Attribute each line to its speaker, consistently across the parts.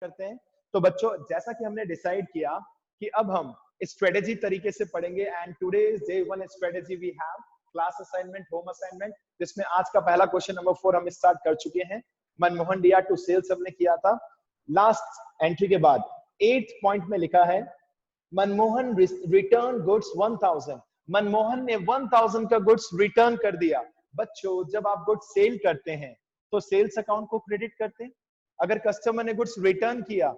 Speaker 1: करते हैं। तो बच्चों जैसा कि हमने डिसाइड किया कि अब हम स्ट्रेटेजी तरीके से पढ़ेंगे and today day one strategy we have class assignment home assignment, जिसमें आज का पहला क्वेश्चन नंबर 4 हम स्टार्ट कर चुके हैं। मनमोहन डीआर टू सेल्स हमने किया था। लास्ट एंट्री के बाद 8th पॉइंट में लिखा है मनमोहन रिटर्न गुड्स 1000। मनमोहन ने 1000 का गुड्स रिटर्न कर दिया। बच्चों जब आप गुड्स सेल करते हैं तो सेल्स अकाउंट को क्रेडिट करते हैं। अगर कस्टमर ने गुड्स रिटर्न किया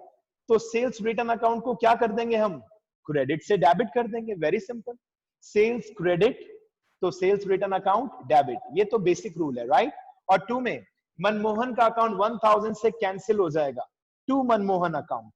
Speaker 1: तो सेल्स रिटर्न अकाउंट को क्या कर देंगे, हम क्रेडिट से डेबिट कर देंगे। वेरी सिंपल, सेल्स क्रेडिट तो सेल्स रिटर्न अकाउंट डेबिट, ये तो बेसिक रूल है, राइट। और 2 में मनमोहन का अकाउंट 1000 से कैंसिल हो जाएगा टू मनमोहन अकाउंट।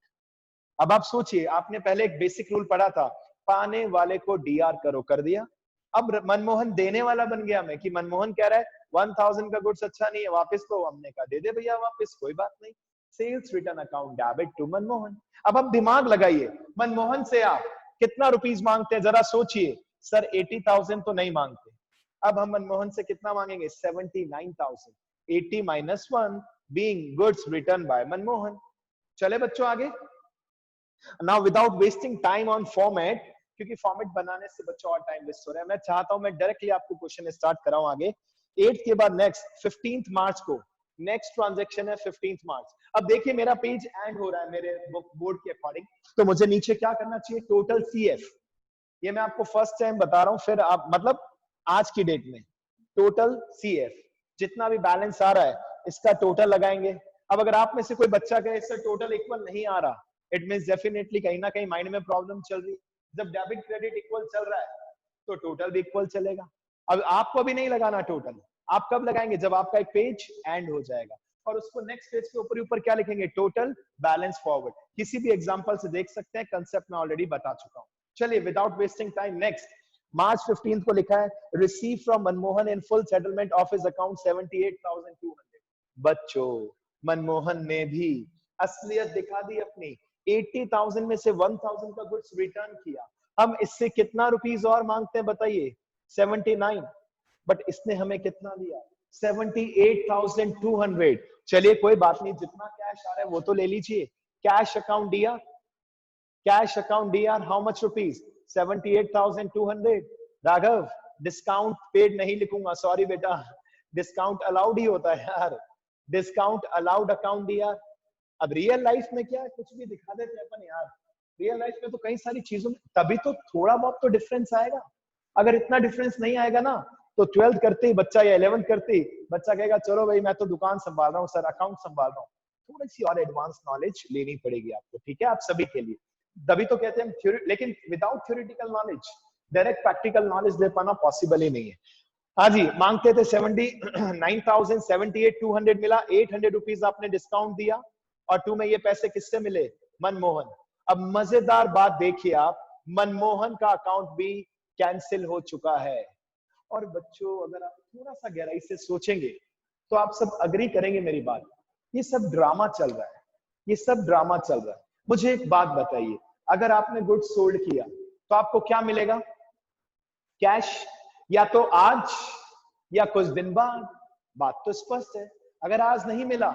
Speaker 1: अब आप सोचिए, आपने पहले एक बेसिक रूल पढ़ा था, पाने वाले को डीआर करो, कर दिया। अब मनमोहन देने वाला बन गया मैं कि मनमोहन कह रहा है 1000 का गुड्स अच्छा नहीं है वापस, तो हमने कहा दे दे भैया वापस, कोई बात नहीं। Sales return account debit to Manmohan. अब आप दिमाग लगाइए, मनमोहन से आप कितना रुपीस मांगते हैं जरा सोचिए। सर 80,000 तो नहीं मांगते। अब हम मनमोहन से कितना मांगेंगे, 79,000। 80 - 1 being goods return by Manmohan. चले बच्चों आगे। Now without wasting time on format, क्योंकि फॉर्मेट बनाने से बच्चों और टाइम वेस्ट हो रहा है, मैं चाहता हूं मैं डायरेक्टली आपको क्वेश्चन स्टार्ट कराऊं आगे। 8 के बाद नेक्स्ट 15th मार्च को नेक्स्ट ट्रांजैक्शन है 15th मार्च। अब देखिए मेरा पेज एंड हो रहा है मेरे बोर्ड के अकॉर्डिंग, तो मुझे नीचे क्या करना चाहिए, टोटल सीएफ। ये मैं आपको फर्स्ट टाइम बता रहा हूं, फिर आप मतलब आज की डेट में टोटल सीएफ जितना भी बैलेंस आ रहा है इसका टोटल लगाएंगे। अब अगर आप में से कोई बच्चा कहे इससे टोटल इक्वल नहीं आ रहा, इट मींस डेफिनेटली कहीं ना कहीं माइंड में प्रॉब्लम चल रही है। जब डेबिट क्रेडिट इक्वल चल रहा है तो टोटल भी इक्वल चलेगा। अब आपको भी नहीं लगाना टोटल, आप कब लगाएंगे, जब आपका एक पेज एंड हो जाएगा और उसको नेक्स्ट पेज के ऊपर ऊपर क्या लिखेंगे, टोटल बैलेंस फॉरवर्ड। किसी भी एग्जांपल से देख सकते हैं, कंसेप्ट मैं ऑलरेडी बता चुका हूं। चलिए विदाउट वेस्टिंग टाइम नेक्स्ट मार्च 15 को लिखा है receive from Manmohan in full settlement of his account 78,200। बच्चों मनमोहन ने भी असलियत दिखा दी अपनी, 80,000 में से 1,000 का गुड्स रिटर्न किया। हम इससे कितना रुपीस और मांगते हैं बताइए, 79, बट इसने हमें कितना दिया, 78,200। चलिए कोई बात नहीं, जितना कैश आ रहा है वो तो ले लीजिए। कैश अकाउंट दिया, cash account D R how much rupees, 78,200। Raghav discount paid नहीं लिखूंगा, सॉरी बेटा, डिस्काउंट अलाउड ही होता है यार, डिस्काउंट अलाउड अकाउंट डीआर। अब रियल लाइफ में क्या है, कुछ भी दिखा देते हैं अपन यार, रियल लाइफ में तो कई सारी चीजों में तभी तो थोड़ा बहुत तो डिफरेंस आएगा। अगर इतना डिफरेंस नहीं आएगा ना तो 12th करते ही बच्चा या 11th करते ही बच्चा कहेगा चलो भाई मैं तो दुकान संभाल रहा हूँ सर, अकाउंट संभाल रहा हूँ। थोड़ी सी और एडवांस नॉलेज लेनी पड़ेगी आपको, ठीक है, आप सभी के लिए। तभी तो कहते हैं थ्योरी, लेकिन without theoretical knowledge direct practical knowledge दे पाना पॉसिबल ही नहीं है। हाँ जी, मांगते थे 79,000, 78,200 मिला, 800 रुपीज आपने डिस्काउंट दिया और 2 में ये पैसे किससे मिले, मनमोहन। अब मजेदार बात देखिए आप, मनमोहन का अकाउंट भी कैंसिल हो चुका है। और बच्चों अगर आप थोड़ा सा गहराई से सोचेंगे तो आप सब अग्री करेंगे मेरी बात, ये सब ड्रामा चल रहा है, ये सब ड्रामा चल रहा है। मुझे एक बात बताइए, अगर आपने गुड्स सोल्ड किया तो आपको क्या मिलेगा, कैश, या तो आज या कुछ दिन बाद। बात तो स्पष्ट है। अगर आज नहीं मिला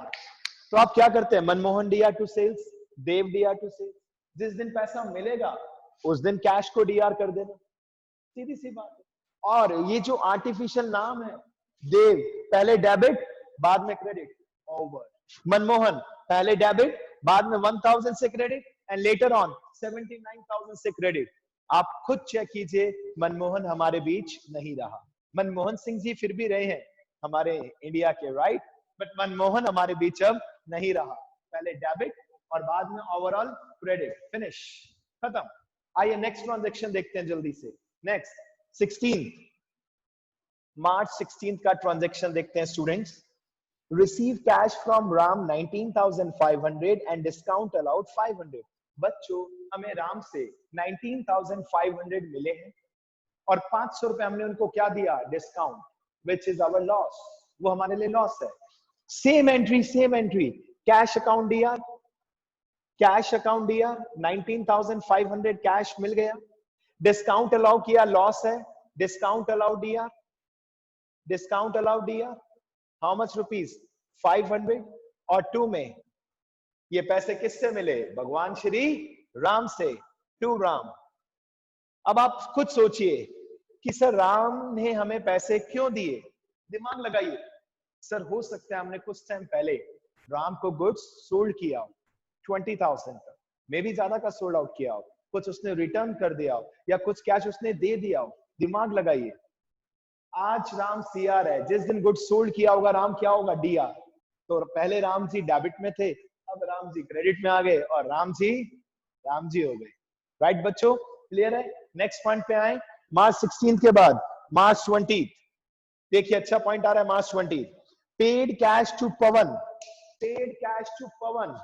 Speaker 1: तो आप क्या करते हैं, Manmohan DR to sales, Dev DR to sales. जिस दिन पैसा मिलेगा उस दिन कैश को डीआर कर देना, सीधी सी बात है। और ये जो आर्टिफिशियल नाम है, देव पहले डेबिट बाद में क्रेडिट, ओवर। मनमोहन पहले डेबिट बाद में 1000 से क्रेडिट एंड लेटर ऑन 79,000 से क्रेडिट। आप खुद चेक कीजिए, मनमोहन हमारे बीच नहीं रहा। मनमोहन सिंह जी फिर भी रहे हैं हमारे इंडिया के, राइट, बट मनमोहन हमारे बीच अब नहीं रहा। पहले डेबिट और बाद में ओवरऑल क्रेडिट, फिनिश, खत्म। आइए नेक्स्ट ट्रांजैक्शन देखते हैं जल्दी से। नेक्स्ट 16 मार्च 16 का ट्रांजैक्शन देखते हैं students. Receive cash from Ram 19,500 and discount allowed 500। बच्चों हमें राम से 19,500 मिले हैं और 500 रुपए हमने उनको क्या दिया, discount, which is our loss, वो हमारे लिए लॉस है। Same entry, cash account DR, cash account DR 19,500 cash मिल गया, डिस्काउंट अलाउ किया, लॉस है, discount allow DR, discount allow DR how much rupees, 500 और 2 में ये पैसे किससे मिले? भगवान श्री राम से, टू राम। अब आप खुद सोचिए कि सर राम ने हमें पैसे क्यों दिए? दिमाग लगाइए। सर हो सकता है हमने कुछ टाइम पहले राम को गुड्स सोल्ड किया हो 20,000 का, मे भी ज्यादा का सोल्ड आउट किया हो, कुछ उसने रिटर्न कर दिया हो, या कुछ कैश उसने दे दिया हो। दिमाग लगाइए। आज राम सीआर है, जिस दिन गुड्स सोल्ड किया होगा राम क्या होगा? डीआर। तो पहले राम जी डेबिट में थे, अब राम जी क्रेडिट में आ गए और राम जी हो गए। राइट बच्चों, क्लियर है? नेक्स्ट पॉइंट पे आए। मार्च 16 के बाद मार्च 20, देखिए अच्छा पॉइंट आ रहा है। March 20, paid cash to Pawan, paid cash to Pawan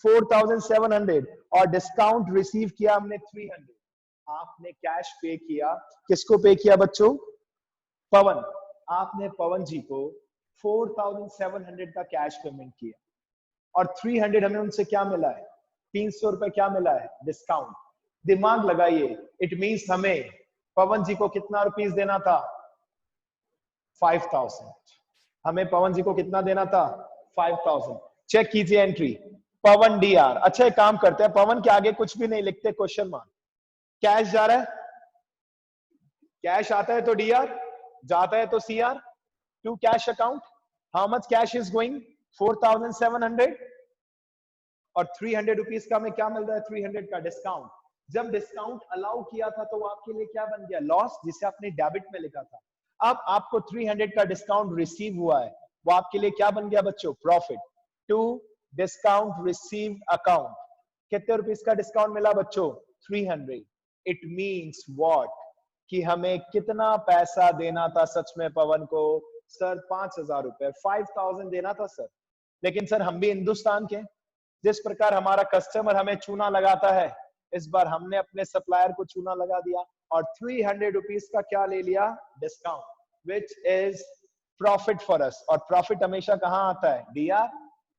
Speaker 1: 4,700 और डिस्काउंट रिसीव किया हमने 300। आपने कैश पे किया, किसको पे किया बच्चों? पवन। आपने पवन जी को 4,700 का कैश पेमेंट किया और 300 हमें उनसे क्या मिला है? 300 रुपए क्या मिला है? डिस्काउंट। दिमाग लगाइए। इट मींस हमें पवन जी को कितना रुपीस देना था? 5,000। हमें पवन जी को कितना देना था? 5,000। चेक कीजिए एंट्री, पवन डीआर। अच्छा एक काम करते हैं, पवन के आगे कुछ भी नहीं लिखते, क्वेश्चन मार्क। कैश जा रहा है, कैश आता है तो डीआर, जाता है तो CR, to cash account. How much cash is going? 4,700 और 300 रुपीज का हमें क्या मिल रहा है? 300 का डिस्काउंट। जब डिस्काउंट अलाउ किया था तो वो आपके लिए क्या बन गया? लॉस, जिसे आपने डेबिट में लिखा था। अब आपको 300 का डिस्काउंट रिसीव हुआ है, वो आपके लिए क्या बन गया बच्चों? Profit. To discount receive account, कितने रुपीस का डिस्काउंट मिला बच्चों? 300। It means what? कि हमें कितना पैसा देना था सच में पवन को? सर 5,000 रुपए, 5,000 देना था सर। लेकिन सर हम भी हिंदुस्तान के, जिस प्रकार हमारा कस्टमर हमें चूना लगाता है, इस बार हमने अपने सप्लायर को चूना लगा दिया और 300 रुपीस का क्या ले लिया? Discount, which is profit for us. और प्रॉफिट हमेशा कहां आता है? डीआर।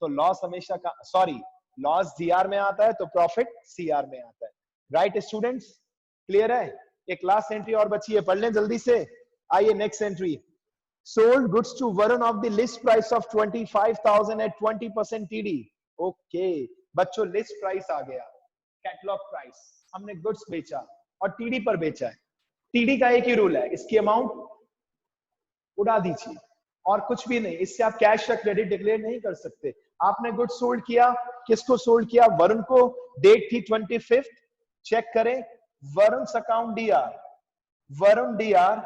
Speaker 1: तो लॉस हमेशा का, सॉरी, लॉस डीआर में आता है तो प्रॉफिट सीआर में आता है। राइट स्टूडेंट्स, क्लियर है? एक लास्ट एंट्री और बची है, पढ़ लें जल्दी से। आइए next entry, sold goods to Varun of the list price of 25,000 at 20% TD। Okay बच्चों, लिस्ट प्राइस आ गया, कैटलॉग प्राइस। हमने गुड्स बेचा और टीडी पर बेचा है। टीडी का एक ही रूल है, इसकी अमाउंट उड़ा दीजिए और कुछ भी नहीं। इससे आप कैश या क्रेडिट डिक्लेयर नहीं कर सकते। आपने गुड्स सोल्ड किया, किसको सोल्ड किया? वरुण को। डेट थी 25। चेक करें, Varun account DR, Varun DR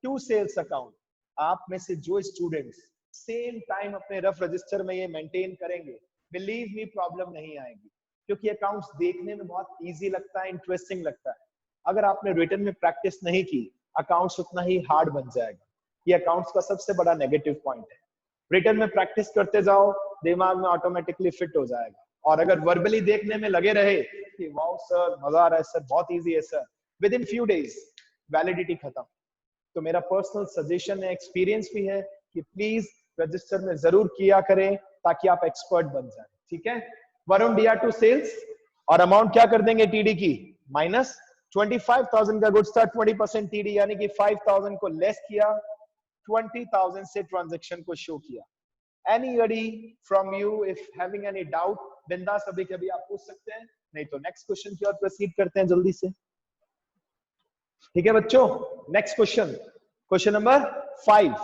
Speaker 1: to sales account. आप में से जो स्टूडेंट्स सेम टाइम अपने रफ रजिस्टर में ये मेंटेन करेंगे, बिलीव मी प्रॉब्लम नहीं आएगी, क्योंकि अकाउंट्स देखने में बहुत इजी लगता है, इंटरेस्टिंग लगता है। अगर आपने रिटर्न में प्रैक्टिस नहीं की, अकाउंट्स उतना ही हार्ड बन जाएगा। ये अकाउंट्स का सबसे बड़ा नेगेटिव पॉइंट है। रिटर्न में प्रैक्टिस करते जाओ, दिमाग में ऑटोमेटिकली फिट हो जाएगा। और अगर वर्बली देखने में लगे रहे कि वाओ सर मजा आ रहा है सर, बहुत इजी है sir, with in few days validity खत्म। तो मेरा पर्सनल सजेशन है, एक्सपीरियंस भी है, कि प्लीज रजिस्टर में जरूर किया करें ताकि आप एक्सपर्ट बन जाए। ठीक है? वरुण डीआर टू सेल्स और अमाउंट क्या कर देंगे टीडी की? माइनस 25,000 का गुड्स था, 20% टीडी, यानी कि 5,000 को लेस किया, 20,000 से ट्रांजैक्शन को शो किया। Anybody from you if having any doubt, बिंदास अभी कभी आप पूछ सकते हैं, नहीं तो नेक्स्ट क्वेश्चन की ओर प्रोसीड करते हैं जल्दी से। ठीक है बच्चों, नेक्स्ट क्वेश्चन, क्वेश्चन नंबर 5।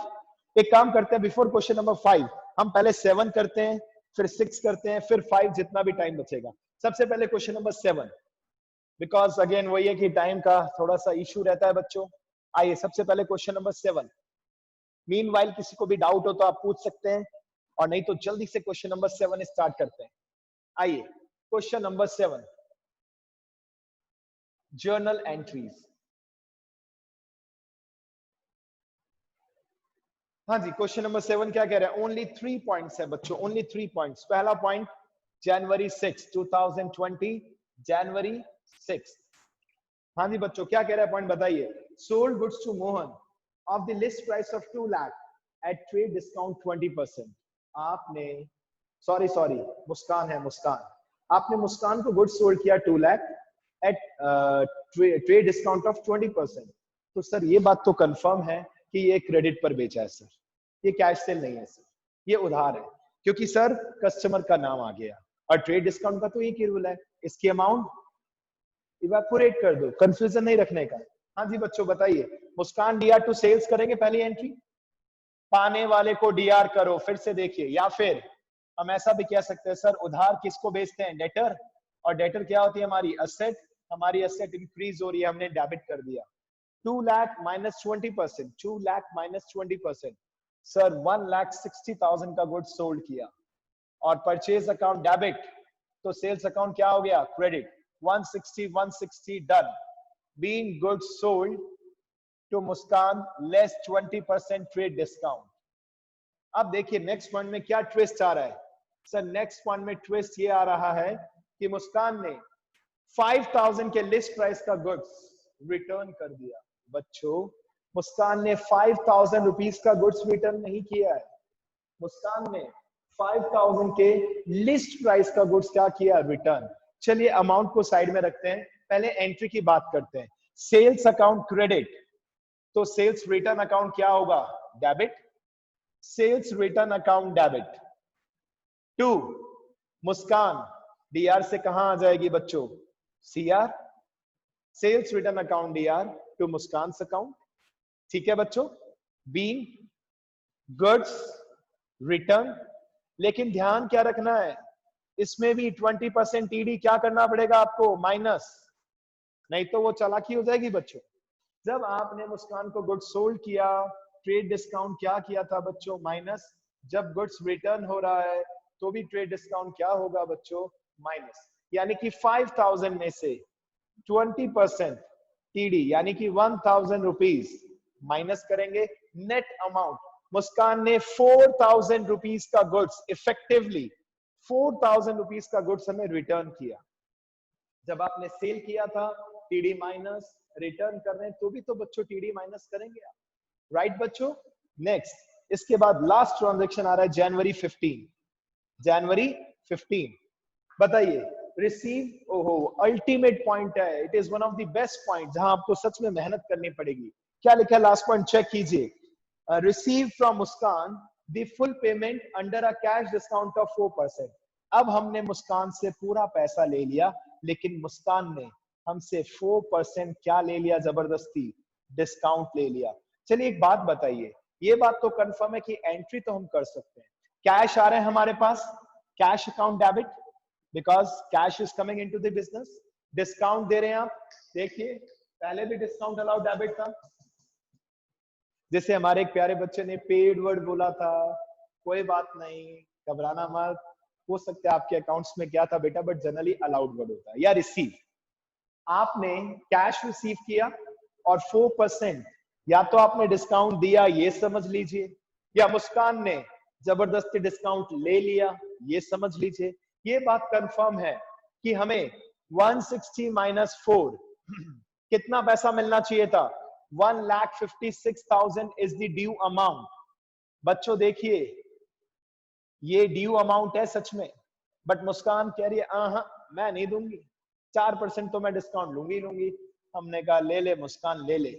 Speaker 1: एक काम करते हैं, बिफोर क्वेश्चन नंबर 5 हम पहले 7 करते हैं, फिर 6 करते हैं, फिर 5, जितना भी टाइम बचेगा। सबसे पहले क्वेश्चन नंबर 7, बिकॉज अगेन वही है कि टाइम का थोड़ा सा इश्यू रहता है बच्चों। आइए सबसे पहले क्वेश्चन नंबर 7। मीनवाइल किसी को भी डाउट हो तो आप पूछ सकते हैं, और नहीं तो जल्दी से क्वेश्चन नंबर 7 स्टार्ट करते हैं। आइए क्वेश्चन नंबर 7, जर्नल एंट्रीज। हाँ जी, क्वेश्चन नंबर 7 क्या कह रहा है? ओनली 3 पॉइंट्स है बच्चों, ओनली 3 पॉइंट्स। पहला पॉइंट, जनवरी 6 2020, जनवरी 6। हाँ जी बच्चों, क्या कह रहा है पॉइंट बताइए? Sold goods to Mohan of the list price of 2 lakh at trade discount 20%। आपने सॉरी मुस्कान है, मुस्कान, आपने मुस्कान को गुड्स सोल्ड किया 2 lakh at trade discount of 20%। तो सर ये बात तो कंफर्म है कि ये क्रेडिट पर बेचा है सर, ये कैश सेल नहीं है सर, ये उधार है, क्योंकि सर कस्टमर का नाम आ गया। और ट्रेड डिस्काउंट का तो एक ही रूल है, इसकी अमाउंट इवेपोरेट कर दो, कंफ्यूजन नहीं रखने का। हाँ जी बच्चों बताइए, मुस्कान डीआर टू सेल्स करेंगे पहली एंट्री, पाने वाले को डीआर करो, फिर से देखिए, या फिर हम ऐसा भी कह सकते हैं सर उधार किसको बेचते हैं, डेटर, और डेटर क्या होती है हमारी असेट, हमारी असेट इंक्रीज हो रही है, हमने डेबिट कर दिया। 2 lakh minus 20%, 2 lakh minus 20%, sir 1,60,000 का गुड्स सोल्ड किया और परचेज अकाउंट डेबिट, तो सेल्स अकाउंट क्या हो गया, credit. 160 done, being goods sold to Muskan less 20% trade discount. अब देखिए नेक्स्ट पॉइंट में क्या ट्विस्ट आ रहा है सर, नेक्स्ट पॉइंट में ट्विस्ट ये आ रहा है कि मुस्कान ने 5,000 के लिस्ट प्राइस का गुड्स रिटर्न कर दिया। बच्चों मुस्कान ने 5,000 रुपीस का गुड्स रिटर्न नहीं किया है, मुस्कान ने 5,000 के लिस्ट प्राइस का गुड्स क्या किया, रिटर्न। चलिए अमाउंट को साइड में रखते हैं, पहले एंट्री की बात करते हैं। सेल्स अकाउंट क्रेडिट, तो सेल्स रिटर्न अकाउंट क्या होगा, debit, sales return account debit. 2 Muskan DR से कहां आ जाएगी बच्चों, CR, sales return account DR to Muskan account, ठीक है बच्चों, बीइंग गुड्स रिटर्न। लेकिन ध्यान क्या रखना है, इसमें भी 20% टीडी क्या करना पड़ेगा आपको, माइनस, नहीं तो वो चालाकी हो जाएगी बच्चों। जब आपने मुस्कान को गुड्स सोल्ड किया, ट्रेड डिस्काउंट क्या किया था बच्चों, माइनस, जब गुड्स रिटर्न हो रहा है तो भी ट्रेड डिस्काउंट क्या होगा बच्चों, माइनस। यानी कि 5,000 में से 20% टीडी यानी कि 1,000 रुपीज माइनस करेंगे, नेट अमाउंट मुस्कान ने 4,000 रुपीज का गुड्स इफेक्टिवली 4,000 रुपीज का गुड्स हमें रिटर्न किया। जब आपने सेल किया था टीडी माइनस, रिटर्न कर रहे हैं तो भी तो बच्चों टीडी माइनस करेंगे आप, राइट बच्चों। नेक्स्ट इसके बाद लास्ट ट्रांजैक्शन आ रहा है जनवरी 15, जनवरी 15 बताइए, रिसीव, ओहो अल्टीमेट पॉइंट है, it is one of the best point जहां आपको सच में मेहनत करनी पड़ेगी। क्या लिखा है लास्ट पॉइंट, चेक कीजिए, receive from Muskan the full payment under a cash discount of 4%। अब हमने मुस्कान से पूरा पैसा ले लिया, लेकिन मुस्कान ने हमसे 4% क्या ले लिया, जबरदस्ती डिस्काउंट ले लिया। चलिए एक बात बताइए, ये बात तो कंफर्म है कि एंट्री तो हम कर सकते हैं, कैश आ रहे हैं हमारे पास, cash account debit, because cash is coming into the business, discount दे रहे हैं आप, देखिए पहले भी डिस्काउंट अलाउ डेबिट था, जैसे हमारे एक प्यारे बच्चे ने पेड वर्ड बोला था, कोई बात नहीं घबराना मत, हो सकता है आपके अकाउंट्स में क्या था बेटा, बट जनरली अलाउड वर्ड होता है। या रिसीव, आपने कैश रिसीव किया और 4% या तो आपने डिस्काउंट दिया, ये समझ लीजिए, या मुस्कान ने जबरदस्ती डिस्काउंट ले लिया, ये समझ लीजिए। ये बात कंफर्म है कि हमें 160 माइनस 4 कितना पैसा मिलना चाहिए था, 1,56,000 इज द ड्यू अमाउंट। बच्चों देखिए ये ड्यू अमाउंट है सच में, बट मुस्कान कह रही है मैं नहीं दूंगी, 4% तो मैं डिस्काउंट लूंगी। हमने कहा ले ले मुस्कान ले ले,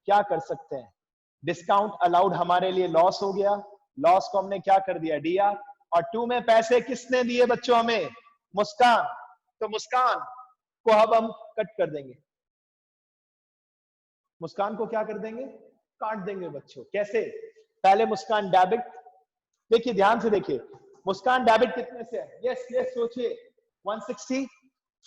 Speaker 1: क्या कर सकते हैं, डिस्काउंट अलाउड हमारे लिए लॉस हो गया, लॉस को हमने क्या कर दिया, डीआर। और 2 में पैसे किसने दिए बच्चों हमें, मुस्कान, तो मुस्कान को अब हम कट कर देंगे, मुस्कान को क्या कर देंगे, काट देंगे बच्चों। कैसे, पहले मुस्कान डेबिट, देखिए ध्यान से देखिए, मुस्कान डेबिट कितने से है, यस यस सोचिए, 160,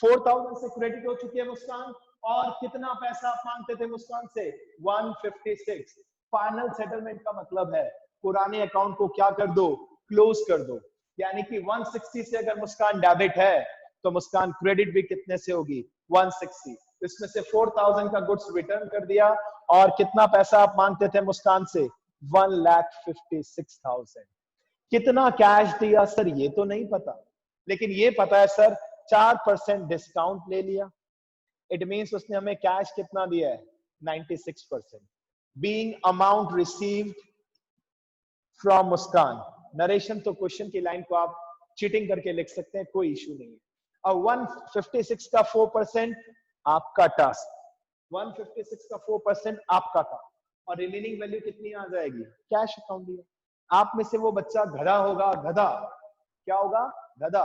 Speaker 1: 4,000 से क्रेडिट हो चुकी है मुस्कान, और कितना पैसा आप मांगते थे मुस्कान से, 156। फाइनल सेटलमेंट का मतलब है पुराने अकाउंट को क्या कर दो, क्लोज कर दो। यानी कि 160 से अगर मुस्कान डेबिट है तो मुस्कान क्रेडिट भी कितने से होगी, 160। इसमें से 4,000 का गुड्स रिटर्न कर दिया, और कितना पैसा आप मांगते थे मुस्कान से, 1,56,000। कितना कैश दिया सर ये तो नहीं पता, लेकिन ये पता है सर 4% डिस्काउंट ले लिया, इट मींस उसने हमें कैश कितना दिया है, 96%। Being amount received from Muskan, narration तो क्वेश्चन की लाइन को आप चीटिंग करके लिख सकते हैं, कोई इशू नहीं है। और 156 का 4% आपका टास्क, 156 का 4% आपका था, और रिमेनिंग वैल्यू कितनी आ जाएगी, कैश अकाउंट दिया। आप में से वो बच्चा गधा होगा, गधा क्या होगा, गधा,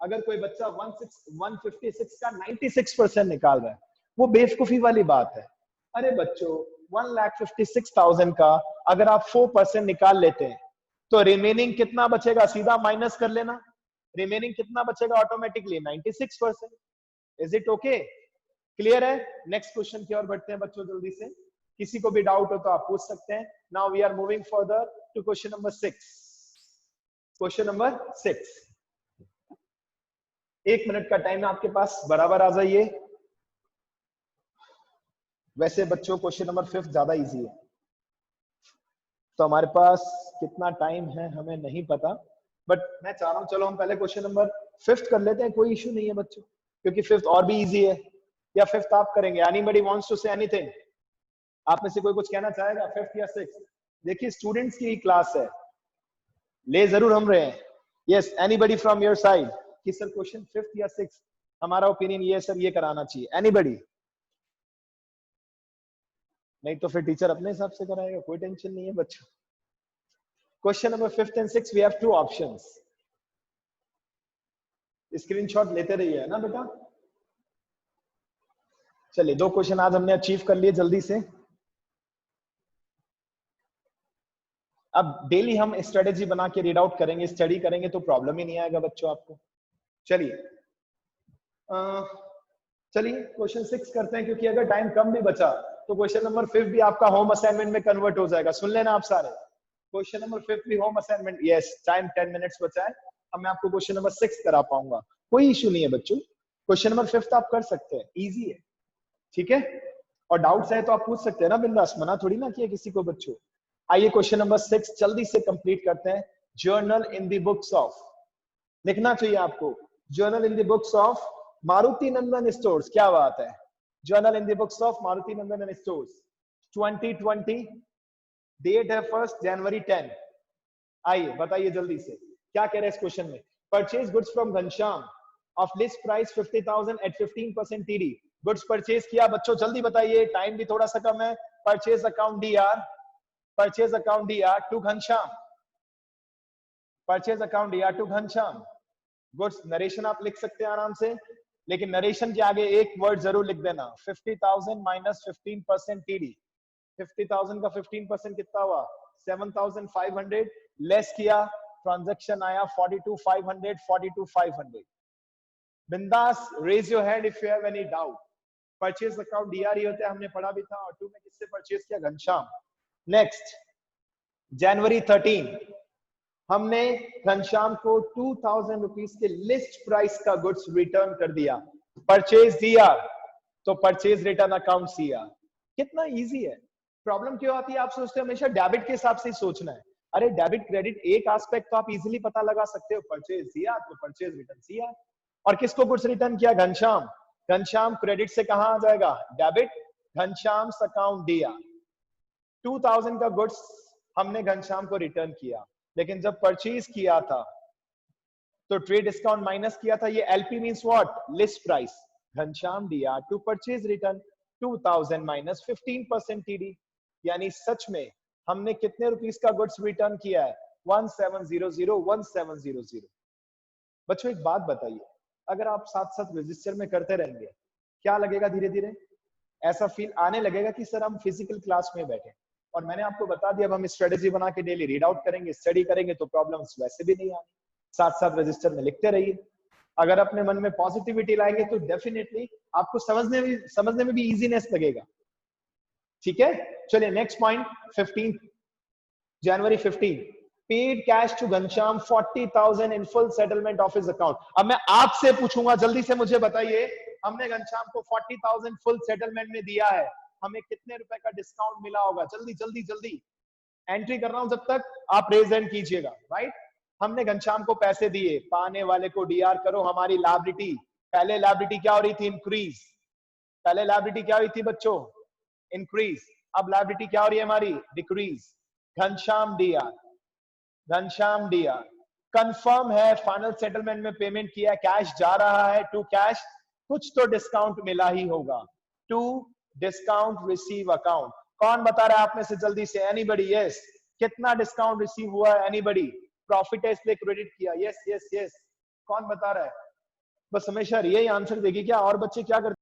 Speaker 1: अगर कोई बच्चा 156 का 96% निकाल रहा है, वो बेवकूफी वाली बात है। अरे बच्चों 1,56,000 का अगर आप 4% निकाल लेते हैं तो रिमेनिंग कितना बचेगा, सीधा माइनस कर लेना। रिमेनिंग कितना बचेगा automatically 96%। Is it okay? Clear है? नेक्स्ट क्वेश्चन की ओर बढ़ते हैं बच्चों जल्दी से। किसी को भी डाउट हो तो आप पूछ सकते हैं। Now we are moving further to question number 6। Question number 6, 1 minute का टाइम है आपके पास, बराबर आ जाइए। वैसे बच्चों क्वेश्चन नंबर 5 ज्यादा इजी है, तो हमारे पास कितना टाइम है हमें नहीं पता, बट मैं चाह रहा हूं चलो हम पहले क्वेश्चन नंबर 5 कर लेते हैं, कोई इशू नहीं है बच्चों, क्योंकि 5 और भी इजी है। या 5 आप करेंगे? Anybody wants to say anything? आप में से कोई कुछ कहना चाहेगा 5 या 6? देखिए स्टूडेंट्स की क्लास है, ले जरूर हम रहे हैं। Yes, anybody from your side कि सर क्वेश्चन 5 या 6, हमारा ओपिनियन ये है सर, ये कराना चाहिए। एनीबॉडी? नहीं तो फिर टीचर अपने हिसाब से कराएगा, कोई टेंशन नहीं है बच्चों। Question number 5 and 6 we have 2 options. Screenshot लेते रहिए, है ना बेटा? चलिए 2 क्वेश्चन आज हमने अचीव कर लिए जल्दी से। अब डेली हम स्ट्रेटेजी बना के रीड आउट करेंगे, स्टडी करेंगे तो प्रॉब्लम ही नहीं आएगा बच्चों आपको। चलिए चलिए क्वेश्चन 6 करते हैं, क्योंकि अगर टाइम कम भी बचा तो क्वेश्चन नंबर 5 भी आपका होम असाइनमेंट में कन्वर्ट हो जाएगा। सुन लेना आप सारे, क्वेश्चन नंबर 5 भी home assignment. Yes, time 10 minutes बचा है, अब मैं आपको क्वेश्चन नंबर 6 करा पाऊंगा, कोई इशू नहीं है बच्चों। क्वेश्चन नंबर 5 आप कर सकते हैं, इजी है, ठीक है? और डाउट्स है तो आप पूछ सकते हैं ना बिंदास, मना थोड़ी ना किया किसी को बच्चों। आइए क्वेश्चन नंबर 6 जल्दी से कंप्लीट करते हैं। Journal in the books of, लिखना चाहिए आपको, journal in the books of Maruti Nandan stores. क्या बात है, journal in the books of Maruti Nandan stores 2020, date है 1 जनवरी 10। आइए बताइए जल्दी से क्या कह रहे हैं इस क्वेश्चन में। Purchase goods from Ghanshyam of list price 50,000 at 15% TD. Goods purchase किया बच्चों, जल्दी बताइए, टाइम भी थोड़ा सा कम है। Purchase account DR, purchase account DR to Ghanshyam, purchase account DR to Ghanshyam. Goods narration आप लिख सकते हैं आराम से, लेकिन नरेशन के आगे एक वर्ड जरूर लिख देना, 50,000 माइनस 15% टीडी। 50,000 का 15% कितना हुआ? 7,500 लेस किया, ट्रांजैक्शन आया 42,500, 42,500। बिंदास raise your hand if you have any doubt. Purchase account DR ही होता है, हमने पढ़ा भी था, और 2 में किससे परचेज किया? घनश्याम। नेक्स्ट जनवरी 13 हमने घनश्याम को 2,000 रुपीज के लिस्ट प्राइस का गुड्स रिटर्न कर दिया। परचेज दिया तो परचेज रिटर्न अकाउंट दिया। कितना इजी है। प्रॉब्लम क्यों आती है? आप सोचते हो हमेशा डेबिट के हिसाब से सोचना है। अरे डेबिट क्रेडिट एक एस्पेक्ट तो आप इजीली पता लगा सकते हो, परचेज दिया तो परचेज रिटर्न दिया। और किसको गुड्स रिटर्न किया? घनश्याम। घनश्याम क्रेडिट से कहां आ जाएगा? डेबिट। घनश्याम अकाउंट दिया, 2,000 का गुड्स हमने घनश्याम को रिटर्न किया, लेकिन जब परचेज किया था तो ट्रेड डिस्काउंट माइनस किया था। ये LP means what? List price. Ghanshyam दिया to purchase return 2,000 minus 15% TD, यानी सच में हमने कितने रुपीस का गुड्स रिटर्न किया है? 1700। बच्चों एक बात बताइए, अगर आप साथ साथ रजिस्टर में करते रहेंगे क्या लगेगा? धीरे धीरे ऐसा फील आने लगेगा कि सर हम फिजिकल क्लास में बैठे। और मैंने आपको बता दिया, अब हम स्ट्रेटेजी बना के डेली रीड आउट करेंगे, स्टडी करेंगे तो प्रॉब्लम्स वैसे भी नहीं आनी। साथ साथ रजिस्टर में लिखते रहिए। अगर अपने मन में पॉजिटिविटी लाएंगे तो डेफिनेटली आपको समझने में भी इजीनेस लगेगा, ठीक है? चलिए नेक्स्ट पॉइंट 15 जनवरी 15 paid cash to Ghanshyam 40,000 in full settlement of his account. अब मैं आपसे पूछूंगा, जल्दी से मुझे बताइए, हमने घनश्याम को 40,000 फुल सेटलमेंट में दिया है, हमें कितने रुपए का डिस्काउंट मिला होगा? जल्दी जल्दी जल्दी एंट्री कर रहा हूं, जब तक आप रेज हैंड कीजिएगा। राइट, हमने घनश्याम को पैसे दिए, पाने वाले को डीआर करो। हमारी लायबिलिटी, पहले लायबिलिटी क्या हो रही थी? इंक्रीज। पहले लायबिलिटी क्या हुई थी बच्चों? इंक्रीज। अब लायबिलिटी क्या हो रही है हमारी? Decrease. Ghanshyam DR, Ghanshyam DR confirm है, फाइनल सेटलमेंट में पेमेंट किया, कैश जा रहा है टू कैश, कुछ तो डिस्काउंट मिला ही होगा। To discount receive account. कौन बता रहा है आप में से? जल्दी से एनीबडी? यस, कितना डिस्काउंट रिसीव हुआ है? एनीबडी? प्रॉफिट है इसलिए क्रेडिट किया। यस यस यस, कौन बता रहा है? बस हमेशा रिया ही आंसर देगी क्या? और बच्चे क्या करते